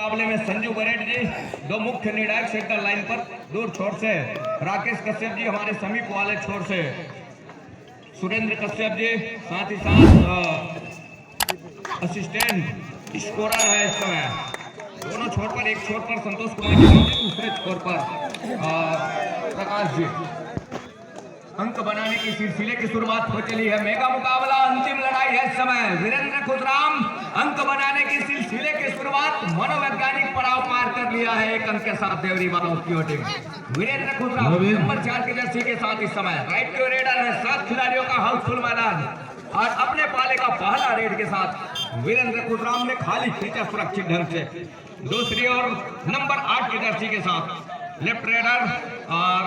मुकाबले में संजू बरेट जी दो मुख्य निर्णायक सेक्टर लाइन पर दूर छोर से, राकेश कश्यप जी हमारे समीप वाले छोर से, सुरेंद्र कश्यप जी साथ ही साथ असिस्टेंट स्कोरर है इस समय। दोनों छोर पर, एक छोर पर संतोष कुमार जी, दूसरे छोर पर प्रकाश जी। अंक बनाने की सिलसिले की शुरुआत हो चली है। मेगा मुकाबला, अंतिम लड़ाई है इस समय। वीरेंद्र खुदराम अंक बनाने की सिलसिले की शुरुआत मनोवैज्ञानिक पड़ाव पार कर लिया है एक अंक के साथ देवरी वालों की टीम। वीरेंद्र खुदराम नंबर 4 की जर्सी के साथ इस समय राइट टू रेडर है। 7 खिलाड़ियों का हाउसफुल मैदान और अपने पाले का पहला रेड के साथ वीरेंद्र खुदराम ने खाली खींचा सुरक्षित ढंग से। दूसरी ओर नंबर 8 की जर्सी के साथ लेफ्ट रेडर और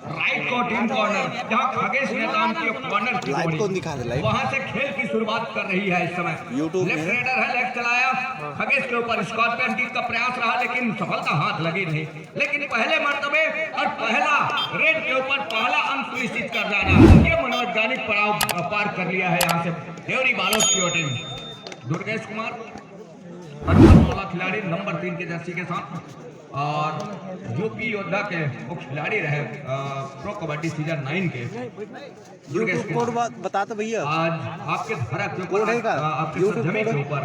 राइट को टीम कॉर्नर, जहां खगेश नेताम की कॉर्नर की वहां से खेल की शुरुआत कर रही है इस समय। लेफ्ट रेडर है, लेफ्ट चलाया खगेश के ऊपर, स्कॉर्पियन जीत का प्रयास रहा लेकिन सफलता हाथ लगी नहीं। लेकिन पहले मर्तबे और पहला रेड के ऊपर पहला अंक सुनिश्चित कर जाना, ये मनोवैज्ञानिक पड़ाव पार कर लिया है यहाँ से देवरी बालोद की टीम। दुर्गेश कुमार खिलाड़ी नंबर 3 की जर्सी के साथ और यूपी योद्धा के वो खिलाड़ी रहे प्रो कबड्डी सीजन 9 के दुर्गेश कुमार। बता तो भैया आज आपके धारा के ऊपर, आपके जमीन के ऊपर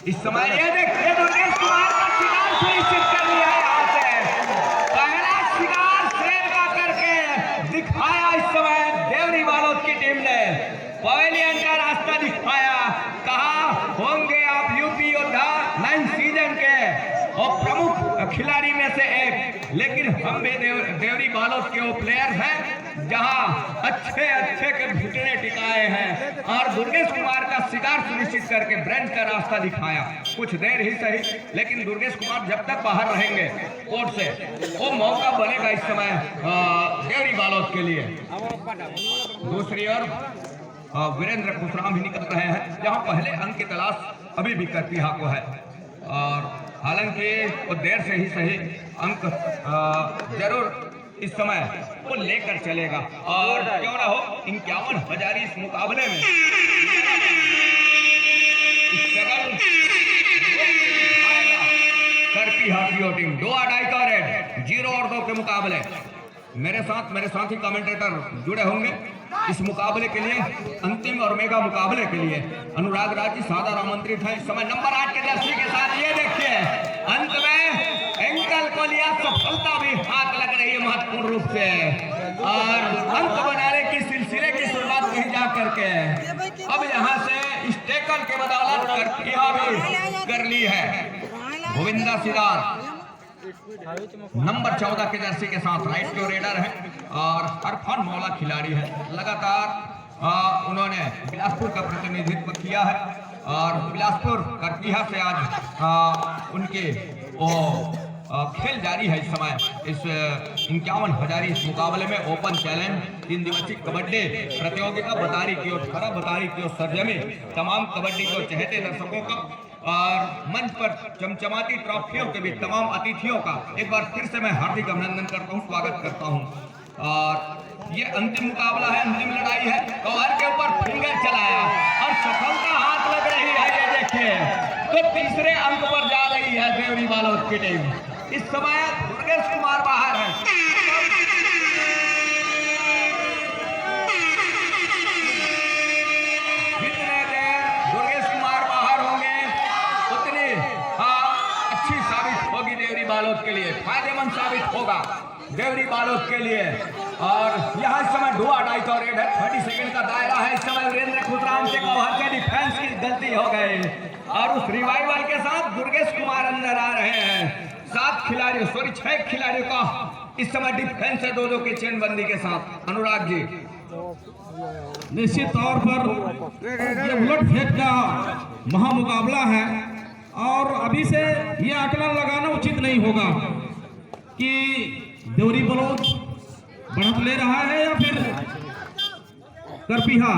इस समय ये देखिए दुर्गेश कुमार का शिकार सुनिश्चित कर लिया है। यहाँ से पहला शिकार शेर का करके दिखाया इस समय देवरी बालोद की टीम ने। पवेलियन का रास्ता दिखाया, कहा होंगे आप यूपी योद्धा 9 सीजन के और प्रमुख खिलाड़ी में से एक, लेकिन हम भी देवरी बालोद के वो प्लेयर हैं जहां अच्छे के घुटने टिकाए हैं और दुर्गेश कुमार का शिकार सुनिश्चित करके ब्रांच का रास्ता दिखाया। कुछ देर ही सही, लेकिन दुर्गेश कुमार जब तक बाहर रहेंगे कोर्ट से वो मौका बनेगा इस समय देवरी बालोद के लिए। दूसरी ओर वीरेंद्र खुदराम ही निकल रहे हैं, जहां पहले अंक की तलाश अभी भी करपीहा को है और हालांकि वो देर से ही सही अंक जरूर इस समय वो लेकर चलेगा और क्यों ना हो 51,000 इस मुकाबले में करपीहा की टीम 2-2.5 का रेड 0 और 2 के मुकाबले। मेरे साथी कमेंटेटर जुड़े होंगे इस मुकाबले के लिए, अंतिम और मेगा मुकाबले के लिए। अनुराग राज जी सादर आमंत्रित है इस समय नंबर 8 के जर्सी के साथ। ये देखिए अंत में एंकल को लिया, सफलता भी हाथ लग रही है महत्वपूर्ण रूप से और अंक बनाने की सिलसिले की शुरुआत कहीं जा करके अब यहाँ से स्टेकल के बदौलत करपीहा भी कर ली है। गोविंदा सिदार नंबर 14 के जर्सी के साथ राइट टू रेडर है और अरफान मौला खिलाड़ी है। लगातार उन्होंने बिलासपुर का प्रतिनिधित्व किया है और बिलासपुर करपीहा से आज उनके खेल जारी है इस समय। इस 51,000 इस मुकाबले में ओपन चैलेंज 3 दिवसीय कबड्डी प्रतियोगिता बतारी की ओर सरजमी तमाम कबड्डी को चहेते दर्शकों का और मंच पर चमचमाती ट्रॉफियों के भी तमाम अतिथियों का एक बार फिर से मैं हार्दिक अभिनंदन करता हूं, स्वागत करता हूं। और ये अंतिम मुकाबला है, अंतिम लड़ाई है। कवर के ऊपर फिंगर चलाया और सफलता हाथ लग रही है। ये देखिए तो तीसरे अंक पर जा रही है देवरी बालोद की टीम। इस समय दुर्गेश कुमार बाहर है। जितने देर दुर्गेश कुमार बाहर होंगे उतनी अच्छी साबित होगी देवरी बालोद के लिए, फायदेमंद साबित होगा देवरी बालोद के लिए। और यहाँ इस समय 2-2.5 का रेड है, 30 सेकंड का दायरा है। इस समय वीरेंद्र खुदराम से कवर के डिफेंस की गलती हो गई और उस रिवाइवल के साथ दुर्गेश कुमार अंदर आ रहे हैं। 6 खिलाड़ियों का इस समय डिफेंस है 2-2 की चेनबंदी के साथ। अनुराग जी निश्चित तौर पर ये उलट फेंक का महामुकाबला है और अभी से ये आकलन लगाना उचित नहीं होगा कि देवरी बालोद बढ़त ले रहा है या फिर करपीहा।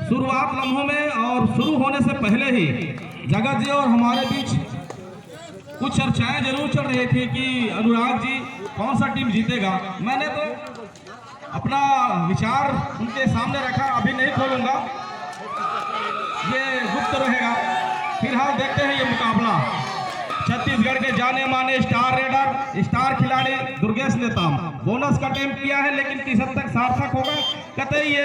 शुरुआत लम्हों में और शुरू होने से पहले ही जगत जी और हमारे बीच कुछ चर्चाएं जरूर चल रही थी कि अनुराग जी कौन सा टीम जीतेगा। मैंने तो अपना विचार उनके सामने रखा, अभी नहीं खोलूंगा, ये गुप्त रहेगा। फिलहाल देखते हैं ये मुकाबला। 36 छत्तीसगढ़ के जाने माने स्टार रेडर, स्टार खिलाड़ी दुर्गेश नेताम बोनस का अटेम्प्ट किया है, लेकिन किस हद तक सार्थक होगा कतई ये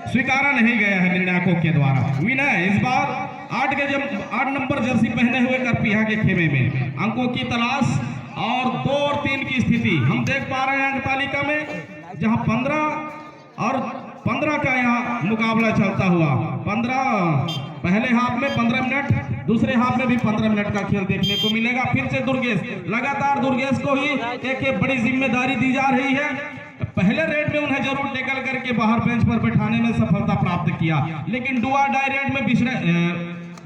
स्वीकारा नहीं गया है निर्णायकों के द्वारा। विनय इस बार 8 नंबर जर्सी पहने हुए करपीहा के खेमे में अंकों की तलाश और 2 और 3 की स्थिति हम देख पा रहे हैं अंक तालिका में, जहां 15 का यहाँ मुकाबला चलता हुआ। 15 पहले हाफ में 15 मिनट, दूसरे हाफ में भी 15 मिनट का खेल देखने को मिलेगा। फिर से दुर्गेश, लगातार दुर्गेश को ही एक बड़ी जिम्मेदारी दी जा रही है। पहले रेड में उन्हें जरूर टेकल करके बाहर बेंच पर बैठाने में सफलता प्राप्त किया, लेकिन डुआ डाई रेड में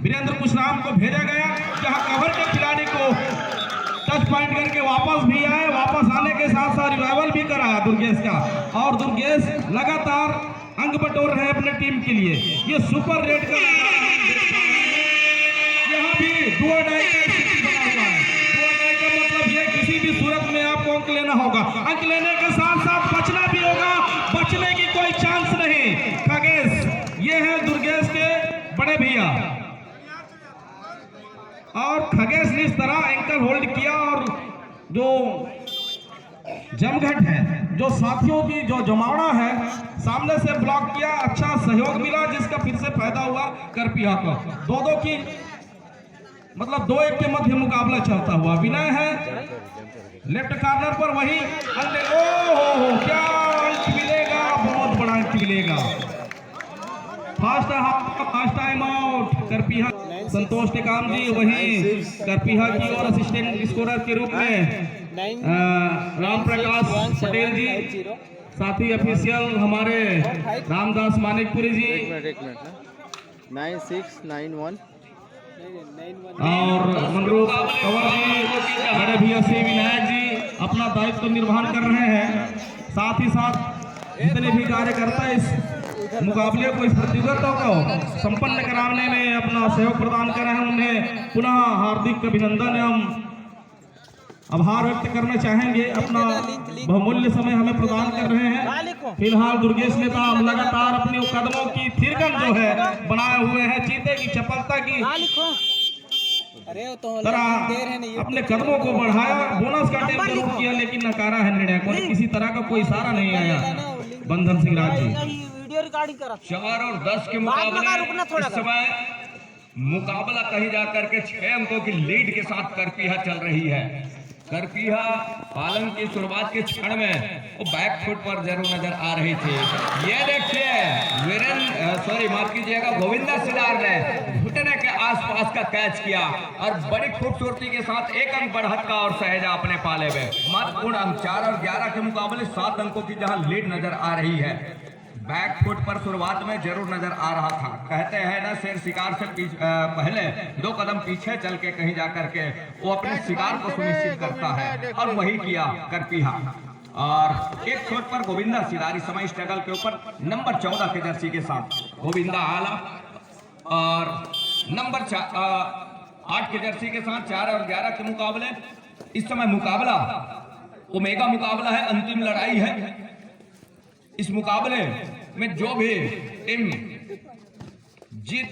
वीरेंद्र कुशराम को भेजा गया, जहां कवर के खिलाड़ी को टच पॉइंट करके वापस भी आए, वापस आने के साथ साथ रिवाइवल भी कराया दुर्गेश का, और दुर्गेश लगातार अंक बटोर रहे हैं अपने टीम के लिए। ये सुपर रेड का यहाँ भी डुआ डाई का स्थिति बना हुआ है। डुआ डाई का मतलब ये किसी भी सूरत में आपको अंक लेना होगा, अंक लेने के साथ साथ बचना भी होगा, बचने की कोई चांस नहीं। खगेश ये है दुर्गेश के बड़े भैया, और खगेश ने इस तरह एंकल होल्ड किया और जो जमघट है, जो साथियों की जो जमावड़ा है, सामने से ब्लॉक किया, अच्छा सहयोग मिला, जिसका फिर से फायदा हुआ करपीहा को। 2-2 की मतलब 2-1 के मध्य मुकाबला चलता हुआ। विनय है लेफ्ट कॉर्नर पर, वही ओ क्या अंक मिलेगा, बहुत बड़ा अंक मिलेगा। First time out Karpiha. Santosh Tekam ji वही करपीहा की और असिस्टेंट स्कोरर के रूप में राम प्रकाश पटेल जी, साथ ही ऑफिशियल हमारे रामदास मानिकपुरी जी 9691 और मनरूप कंवर जी, बड़े भैया श्री विनायक जी अपना दायित्व निर्वहन कर रहे हैं। साथ ही साथ जितने भी कार्यकर्ता इस मुकाबले को, इस प्रतियोगिता को संपन्न कराने में अपना सहयोग प्रदान कर रहे हैं, उन्हें पुनः हार्दिक अभिनंदन एवं आभार व्यक्त करना चाहेंगे। अपना बहुमूल्य समय हमें प्रदान कर रहे हैं। फिलहाल दुर्गेश नेताम लगातार अपने कदमों की थिरकन जो है बनाए हुए हैं, चीते की चपलता की तरह अपने कदमों को बढ़ाया, बोनस का अटेम्प्ट जरूर किया, लेकिन नकारा है निर्णायकों ने, किसी तरह का कोई इशारा नहीं आया। बंधन सिंह राज जी 4 और 10 के मुकाबले इस समय मुकाबला कहीं जाकर के 6 अंकों की लीड के साथ करपीहा चल रही है। करपीहा पालन की शुरुआत के क्षण में वो बैकफुट पर जरूर नजर आ रही थी। ये देखिए माफ कीजिएगा, गोविंदा सिदार ने घुटने के आसपास का कैच किया और बड़ी खूबसूरती के साथ 1 अंक बढ़त का और सहेजा अपने पाले में। महत्वपूर्ण अंक 4 और 11 के मुकाबले 7 अंकों की जहां लीड नजर आ रही है। बैकफुट पर शुरुआत में जरूर नजर आ रहा था। कहते हैं ना, शेर शिकार से पहले 2 कदम पीछे चल के कहीं जाकर के वो अपने शिकार को सुनिश्चित करता है, और वही किया करपीहा। और एक छोर पर गोविंदा सिदार इस समय स्ट्रगल के ऊपर नंबर 14 के जर्सी के साथ गोविंदा आला, और नंबर 8 के जर्सी के साथ 4 और 11 के मुकाबले इस समय मुकाबला ओमेगा मुकाबला है, अंतिम लड़ाई है। इस मुकाबले में जो भी टीम जीत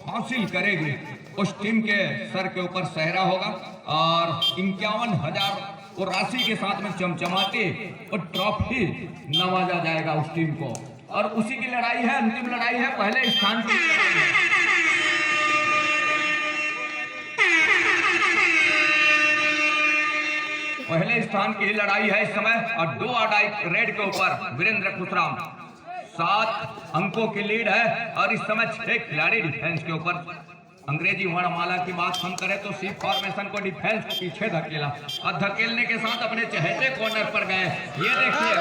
हासिल करेगी उस टीम के सर के ऊपर सहरा होगा, और 51,000 को राशि के साथ में चमचमाते और ट्रॉफी नवाजा जाएगा उस टीम को। और उसी की लड़ाई है, अंतिम लड़ाई है, पहले स्थान की पहले स्थान की लड़ाई है इस समय। और 2 अडाई रेड के ऊपर वीरेंद्र कुशराम 7 अंकों की लीड है, और इस समय 6 खिलाड़ी डिफेंस के ऊपर। अंग्रेजी वर्णमाला की बात हम करें तो सी फॉर्मेशन को डिफेंस को पीछे धकेला, और धकेलने के साथ अपने चहेते कॉर्नर पर गए। ये देखिए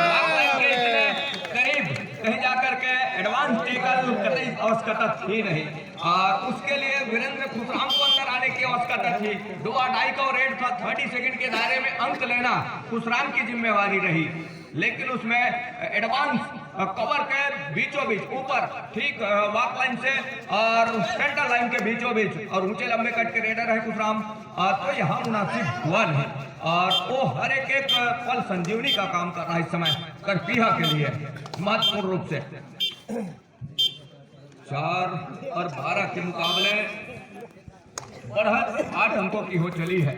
करीब कहीं जाकर के एडवांस टेकल कतई आवश्यकता थी नहीं, और उसके लिए वीरेंद्र कुशराम को अंदर आने की आवश्यकता थी। 2 अडाई का रेड था, 30 सेकंड के दायरे में अंक लेना कुशराम की जिम्मेवारी रही, लेकिन उसमें एडवांस कवर के बीचों बीच ऊपर ठीक वॉक लाइन से और सेंटर लाइन के बीचों बीच और ऊंचे लंबे कट के रेडर है कुशराम, तो यहाँ मुनासिब हुआ नहीं, और वो हर एक पल संजीवनी का काम कर रहा है इस समय करपीहा के लिए महत्वपूर्ण रूप से। 4 और 12 के मुकाबले बढ़त 8 अंकों की हो चली है।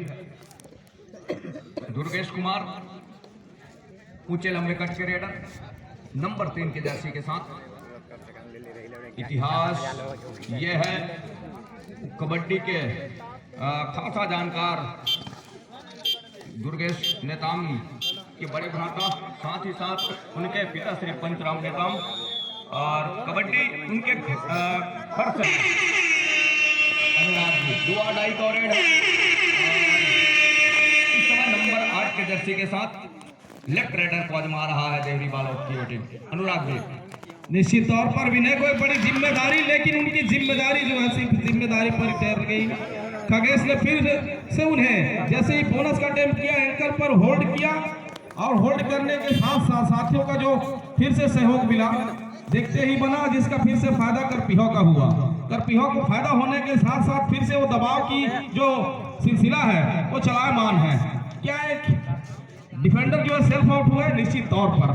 दुर्गेश कुमार ऊंचे लंबे कट के रेडर नंबर 3 के जर्सी के साथ। इतिहास ये है कबड्डी के खासा जानकार दुर्गेश नेताम के बड़े भ्राता, साथ ही साथ उनके पिता श्री पंचराम नेताम, और कबड्डी उनके घर से अनुराग जी 2 अढ़ाई का रेड है। इस समय नंबर 8 के जर्सी के साथ लेफ्ट रेडर को आजमा रहा है देवरी बालोद की टीम। अनुराग जी निश्चित तौर पर विनय को एक बड़ी जिम्मेदारी, लेकिन उनकी जिम्मेदारी जो है सिर्फ जिम्मेदारी पर ठहर गई। खगेश ने फिर से उन्हें जैसे ही बोनस का अटेम्प्ट किया, एंकर पर होल्ड किया, और होल्ड करने के साथ साथ साथियों का जो फिर से सहयोग मिला, देखते ही बना, जिसका फिर से फायदा करपीहो का हुआ। करपीहो को फायदा होने के साथ साथ फिर से वो दबाव की जो सिलसिला है वो चलायमान है। क्या एक डिफेंडर जो है सेल्फ आउट हुआ है निश्चित तौर पर,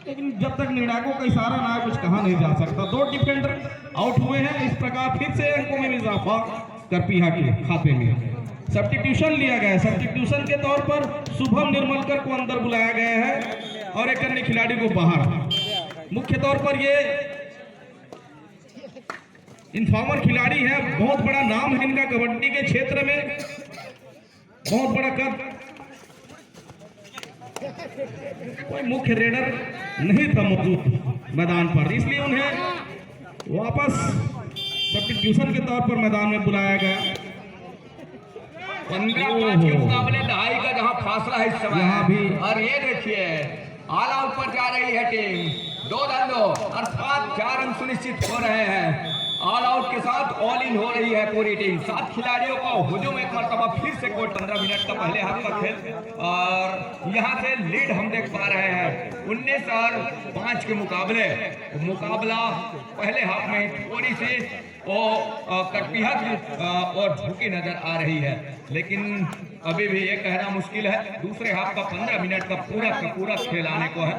लेकिन जब तक निर्णायकों का इशारा ना है कुछ कहा नहीं जा सकता। 2 डिफेंडर आउट हुए हैं। इस प्रकार फिर से अंकों में इजाफा करपीहा के खाते में। सब्स्टिट्यूशन लिया गया है। सब्स्टिट्यूशन के तौर पर शुभम निर्मलकर को अंदर बुलाया गया है और एक अन्य खिलाड़ी को बाहर। मुख्य तौर पर ये इन्फॉर्मर खिलाड़ी है, बहुत बड़ा नाम है इनका कबड्डी के क्षेत्र में, बहुत बड़ा कद। कोई मुख्य रेडर नहीं था मौजूद मैदान पर, इसलिए उन्हें वापस सब्स्टिट्यूशन के तौर पर मैदान में बुलाया गया। 15-5 के मुकाबले 2.5 का जहां फासला है इस समय यहाँ भी, और ये देखिए ऑल आउट पर जा रही है टीम। 2 दंडों अर्थात 4 रन सुनिश्चित हो रहे हैं। ऑल आउट के साथ ऑल इन हो रही है पूरी टीम। 7 खिलाड़ियों का हुजूम एक मरतबा फिर से कोई 15 मिनट का पहले हाफ का खेल, और यहाँ से लीड हम देख पा रहे हैं 19 और 5 के मुकाबले। मुकाबला पहले हाफ में थोड़ी सी करपीहा की और झुकी नजर आ रही है, लेकिन अभी भी ये कहना मुश्किल है। दूसरे हाफ का 15 मिनट का पूरा खेल आने को है,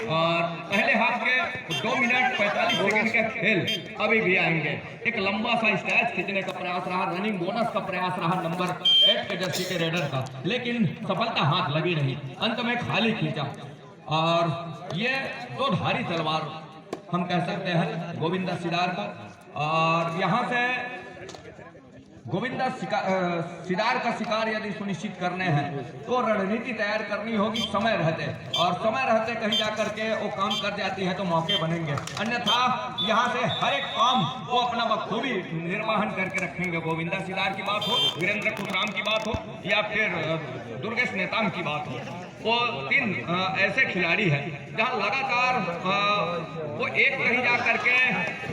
और पहले हाफ के 2 मिनट 45 सेकंड का खेल अभी भी आएंगे। एक लंबा सा स्टैच खींचने का प्रयास रहा, रनिंग बोनस का प्रयास रहा नंबर 8 के जर्सी के रेडर का, लेकिन सफलता हाथ लगी नहीं, अंत में खाली खींचा। और ये 2 धारी तलवार हम कह सकते हैं गोविंदा सिदार का, और यहाँ से गोविंदा सिदार का शिकार यदि सुनिश्चित करने हैं तो रणनीति तैयार करनी होगी समय रहते, और समय रहते कहीं जाकर के वो काम कर जाती है तो मौके बनेंगे, अन्यथा यहाँ से हर एक काम वो अपना बखूबी निर्वहन करके रखेंगे। गोविंदा सिदार की बात हो, वीरेंद्र खुदराम की बात हो, या फिर दुर्गेश नेताम की बात हो, वो 3 ऐसे खिलाड़ी हैं जहाँ लगातार वो एक कहीं जा करके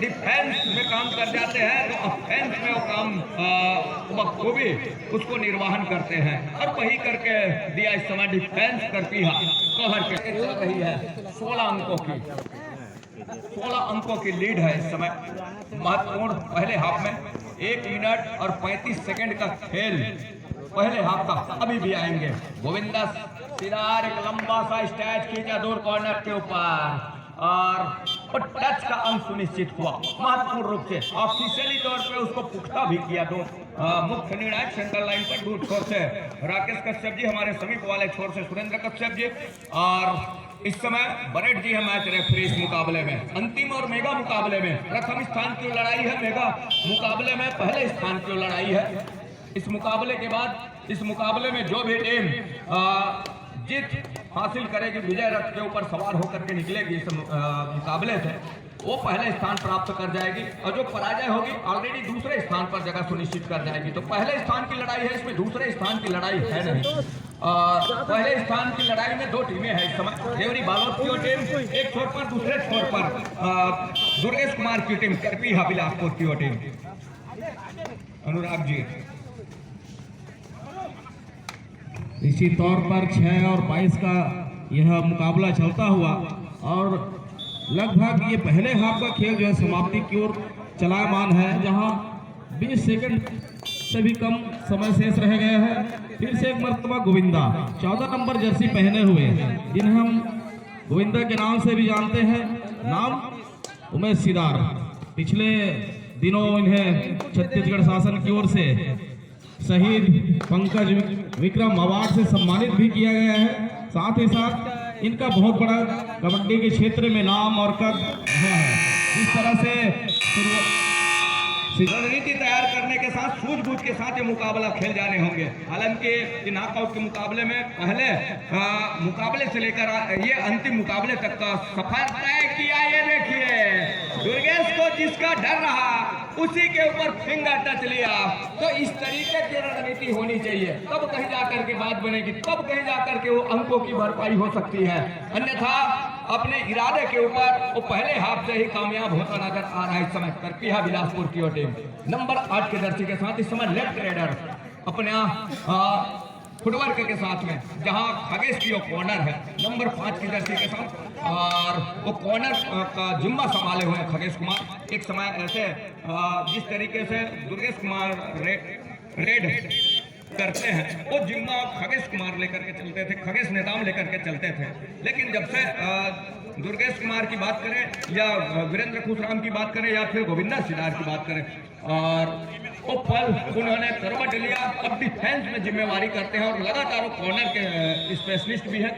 डिफेंस में काम कर जाते हैं तो ऑफेंस में वो काम बखूबी उसको निर्वहन करते हैं, और वही करके दिया इस समय डिफेंस करपीहा कवर के चल रही है। 16 अंकों की लीड है इस समय। महत्वपूर्ण पहले हाफ में 1 मिनट और 35 सेकंड का खेल पहले हाफ का अभी भी आएंगे। गोविंदा सिदार एक लंबा सा स्टैच खींचा दूर कॉर्नर के ऊपर, और टच का अंक सुनिश्चित हुआ महत्वपूर्ण रूप से। ऑफिशियली तौर पे उसको पुख्ता भी किया। 2 मुख्य निर्णायक सेंट्रल लाइन पर दूर छोर से राकेश कश्यप जी, हमारे समीप वाले छोर से सुरेंद्र कश्यप जी, और इस समय बरेट जी है मैच रेफरी इस मुकाबले में। अंतिम और मेगा मुकाबले में प्रथम स्थान की लड़ाई है, मेगा मुकाबले में पहले स्थान की लड़ाई है। इस मुकाबले के बाद इस मुकाबले में जो भी टीम जीत हासिल करेगी, विजय रथ के ऊपर सवार होकर के निकलेगी इस मुकाबले से, वो पहले स्थान प्राप्त कर जाएगी, और जो पराजय होगी ऑलरेडी दूसरे स्थान पर जगह सुनिश्चित कर जाएगी। तो पहले स्थान की लड़ाई है, इसमें दूसरे स्थान की लड़ाई है नहीं। पहले स्थान की लड़ाई में 2 टीमें हैं इस समय। देवरी बालोद की टीम एक छोर पर, दूसरे छोर पर दुर्गेश कुमार की टीम, करपीहा बिलासपुर की टीम। अनुराग जी निश्चित तौर पर 6 और 22 का यह मुकाबला चलता हुआ, और लगभग ये पहले हाफ का खेल जो है समाप्ति की ओर चलायमान है, जहां 20 सेकंड से भी कम समय शेष रह गया है। फिर से एक मर्तबा गोविंदा 14 नंबर जर्सी पहने हुए, जिन्हें हम गोविंदा के नाम से भी जानते हैं, नाम उमेश सिदार। पिछले दिनों इन्हें छत्तीसगढ़ शासन की ओर से शहीद पंकज विक्रम अवार्ड से सम्मानित भी किया गया है। साथ ही साथ इनका बहुत बड़ा कबड्डी के क्षेत्र में नाम और कद है। इस तरह से रणनीति तैयार करने के साथ सूझबूझ के साथ ये मुकाबला खेल जाने होंगे। हालांकि नॉकआउट के मुकाबले में पहले मुकाबले से लेकर ये अंतिम मुकाबले तक का सफर तय किया। ये देखिए दुर्गेश को जिसका डर रहा उसी के ऊपर फिंगर टच लिया। तो इस तरीके की रणनीति होनी चाहिए, तब कहीं जाकर के बात बनेगी, तब कहीं जाकर के वो अंकों की भरपाई हो सकती है। अन्यथा अपने इरादे के ऊपर वो पहले हाफ से ही कामयाब होता नजर आ रहा है। इस समय करपिया बिलासपुर की टीम नंबर 8 के जर्सी के साथ इस समय लेफ्ट रेडर अपने फुटवर्क के साथ में, जहां खगेश की कॉर्नर है नंबर 5 की जर्सी के साथ, और वो कॉर्नर का जिम्मा संभाले हुए हैं खगेश कुमार। एक समय ऐसे जिस तरीके से दुर्गेश कुमार रेड करते हैं वो जिम्मा खगेश कुमार लेकर के चलते थे, खगेश नेताम लेकर के चलते थे। लेकिन जब से दुर्गेश कुमार की बात करें या वीरेंद्र खुशराम की बात करें या फिर गोविंदा सिदार की बात करें, और वो पल उन्होंने करवट लिया, अब डिफेंस में जिम्मेवारी करते हैं और लगातार वो कॉर्नर के स्पेशलिस्ट भी है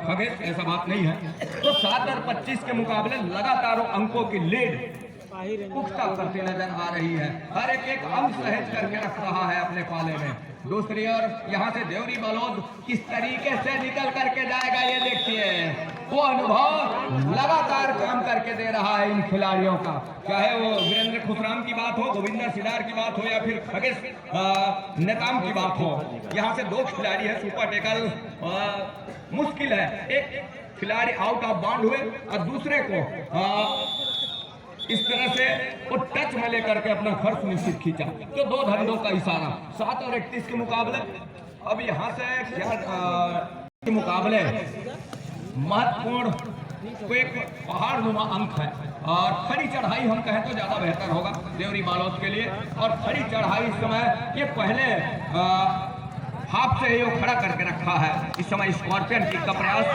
खगेश, ऐसा बात नहीं है। तो 7 और 25 के मुकाबले लगातार वो अंकों की लीड पुख्ता करती नजर आ रही है। हर एक अंक सहेज करके रख रहा है अपने पाले में। दूसरी ओर यहाँ से देवरी बलौद किस तरीके से निकल करके जाएगा ये देखिए। वो अनुभव लगातार काम करके दे रहा है इन खिलाड़ियों का, चाहे वो वीरेंद्र खुशराम की बात हो, गोविंदा सिदार की बात हो या फिर खगेश नेताम की बात हो। यहाँ से 2 खिलाड़ी है सुपर टेकल, मुश्किल है एक खिलाड़ी आउट ऑफ बाउंड हुए और दूसरे को इस तरह से वो टच में लेकर के अपना घर सुनिश्चित खींचा। तो 2 धंधों का इशारा। 7 और 31 के मुकाबले अब यहाँ से क्या मुकाबले महत्वपूर्ण को एक पहाड़ नुमा अंक है, और खड़ी चढ़ाई हम कहें तो ज्यादा बेहतर होगा देवरी बालोद के लिए। और खड़ी चढ़ाई इस समय ये पहले हाफ से ही वो खड़ा करके रखा है। इस समय स्कॉर्पियन किक का प्रयास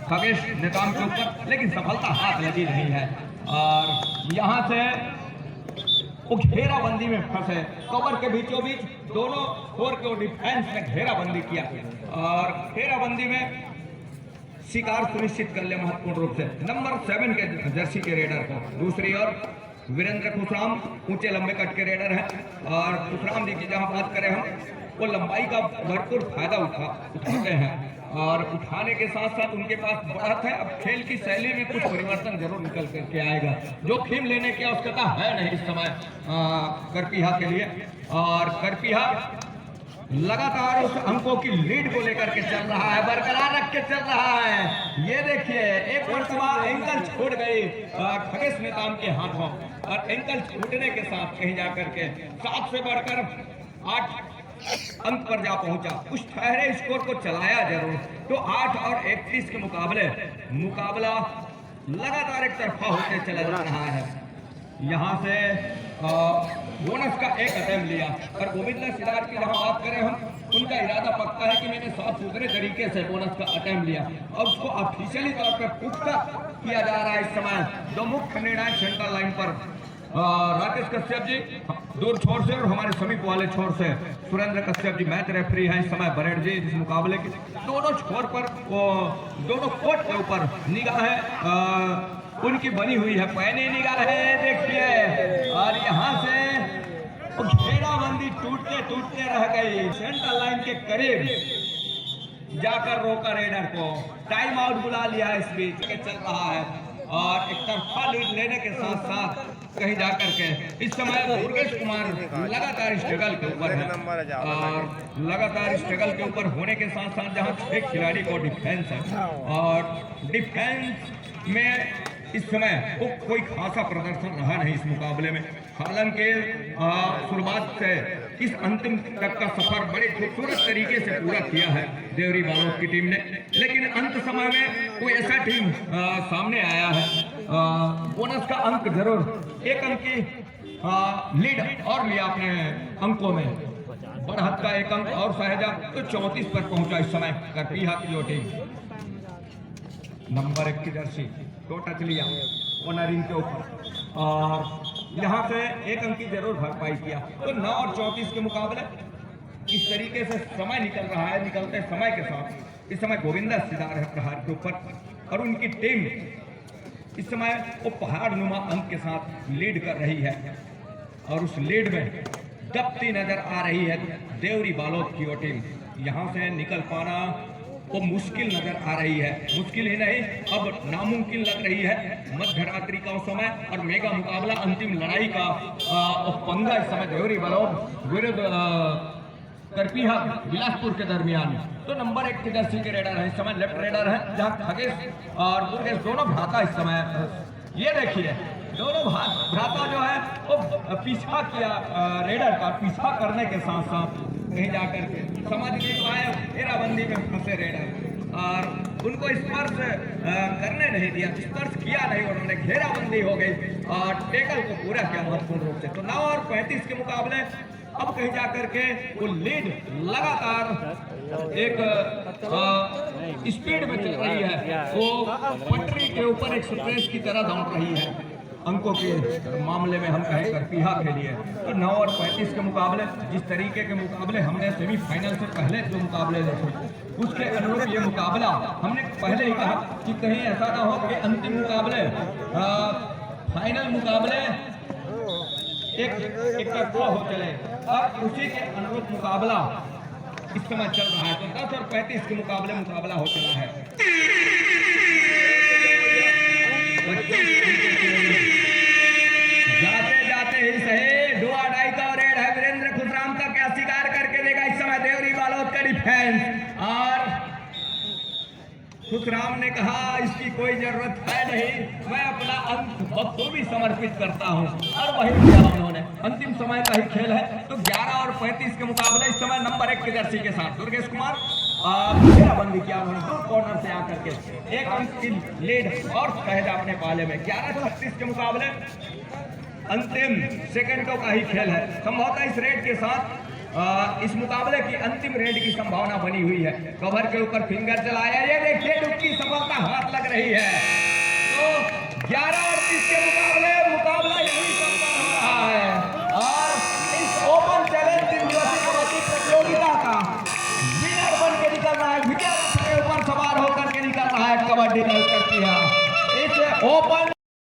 खगेश नेताम के ऊपर, लेकिन सफलता हाथ लगी नहीं है। और यहाँ से वो घेराबंदी में फंसे, कवर के बीचों बीच दोनों छोर के डिफेंस में घेराबंदी किया और घेराबंदी में शिकार सुनिश्चित कर लिया महत्वपूर्ण रूप से नंबर 7 के जर्सी के रेडर को। दूसरी ओर वीरेंद्र खुशराम ऊंचे लंबे कट के रेडर है, और खुशराम जी की जहां बात करें हम, वो लंबाई का भरपूर फायदा उठाते हैं और उठाने के साथ साथ उनके पास बढ़त है। अब खेल की शैली में कुछ परिवर्तन जरूर निकल करके आएगा, जो खेल लेने की आवश्यकता है नहीं इस समय करपिहा के लिए। और करपिहा लगातार उस अंकों की लीड को लेकर के चल रहा है, बरकरार रख के चल रहा है। ये देखिए एक मरतबा एंकल छूट गई खगेश नेताम के हाथों, और एंकल छूटने के साथ कहीं जाकर के 7 से बढ़कर 8 अंक पर जा पहुंचा। उस ठहरे स्कोर को चलाया जरूर। तो 8 और 31 के मुकाबला लगातार एक तरफा होते चला जा रहा है। यहाँ से बोनस का एक अटेम्प्ट लिया, और गोविंदा सिदार की जहाँ बात करें हम, उनका इरादा पक्का है कि मैंने साफ सुथरे तरीके से बोनस का अटेम्प्ट लिया और उसको ऑफिशियली तौर पर पुख्ता किया जा रहा है। इस समय 2 मुख्य निर्णायक सेंट्रल लाइन पर राकेश कश्यप जी दूर छोर से और हमारे समीप वाले छोर से सुरेंद्र कश्यप जी मैच रेफरी हैं इस समय बरेड जी। इस मुकाबले के दोनों छोर पर वो दोनों कोर्ट के ऊपर निगाह है उनकी बनी हुई है, पैनी निगाह है देखिए। और यहाँ से घेराबंदी टूटते रह गई, सेंट्रल लाइन के करीब जाकर रोका रेडर को, टाइम आउट बुला लिया इस बीच के चल रहा है। और एक तरफा लीड लेने के साथ साथ कहीं जाकर के इस समय दुर्गेश कुमार लगातार स्ट्रगल के ऊपर है, और लगातार स्ट्रगल के ऊपर होने के साथ साथ जहां 6 खिलाड़ी को डिफेंस है, और डिफेंस में इस समय वो कोई खासा प्रदर्शन रहा नहीं इस मुकाबले में। हालांकि शुरुआत से इस अंतिम तक का सफर बड़े खूबसूरत तरीके से पूरा किया है देवरी बालोद की टीम ने, लेकिन अंत समय में कोई ऐसा टीम सामने आया है। बोनस का अंक जरूर 1 अंक की लीड और लिया अपने अंकों में, बढ़त का 1 अंक और सहेजा तो 34 पर पहुंचा इस समय करपिहा की जो टीम। नंबर 1 की जर्सी तो टच लिया ओनरिंग के ऊपर, और यहाँ से 1 अंक की जरूर भरपाई किया। तो 9 और 34 के मुकाबले किस तरीके से समय निकल रहा है, निकलते समय के साथ इस समय गोविंदा सिदार है प्रहार के ऊपर और उनकी टीम इस समय वो पहाड़ नुमा अंक के साथ लीड कर रही है और उस लीड में दबती नजर आ रही है देवरी बालोद की वो टीम। यहाँ से निकल पाना वो मुश्किल नजर आ रही है, मुश्किल ही नहीं अब नामुमकिन लग रही है। मध्य रात्रि का समय और मेगा मुकाबला अंतिम लड़ाई का पंगा इस समय देवरी बालोद विरुद्ध करपीहा बिलासपुर के दरमियान। तो नंबर 1 के जर्सी के रेडर है इस समय, लेफ्ट रेडर है, जहाँ खगेश और दुर्गेश दोनों भ्राता इस समय। ये देखिए दोनों भ्राता जो है वो पीछा किया रेडर का, पीछा करने के साथ साथ कहीं जाकर के समझ नहीं पाए, घेराबंदी में फंसे रेडर और उनको स्पर्श करने नहीं दिया, स्पर्श किया नहीं, उन्होंने घेराबंदी हो गई और टेकल को पूरा किया महत्वपूर्ण रूप से। तो 9 और 35 के मुकाबले अब कहीं जाकर के वो लीड लगातार एक स्पीड में चल रही है, वो पटरी के ऊपर एक एक्सप्रेस की तरह दौड़ रही है। अंकों के मामले में हम कहें करपीहा के लिए तो 9 और 35 के मुकाबले, जिस तरीके के मुकाबले हमने सेमीफाइनल से पहले जो मुकाबले देखे उसके अनुरूप ये मुकाबला हमने पहले ही कहा कि कहीं ऐसा ना हो कि अंतिम मुकाबले फाइनल मुकाबले एक तरफा हो चले। अब उसी के अनुरूप मुकाबला इस समय चल रहा है। तो 10 और 35 के मुकाबला हो चला है। जाते जाते ही सही 2-2.5 का रेड है वीरेंद्र खुशराम का, क्या शिकार करके देगा इस समय देवरी बालोद का डिफेंस। और खुशराम ने कहा इसकी कोई जरूरत है नहीं, मैं अपना अंत बखूबी समर्पित करता हूं और वही किया उन्होंने। अंतिम समय का ही खेल है। तो 11 और 35 के मुकाबले इस समय नंबर 1 के जर्सी के साथ दुर्गेश कुमार घेराबंदी किया उन्होंने दो कॉर्नर से आकर के 1 अंक की लीड और सहज अपने पाले में। 11-36 के मुकाबले अंतिम सेकंडों का ही खेल है। संभवतः इस रेड के साथ इस मुकाबले की अंतिम रेड की संभावना बनी हुई है। कवर के ऊपर फिंगर चलाया, ये देखिए डुबकी सफलता हाथ लग रही है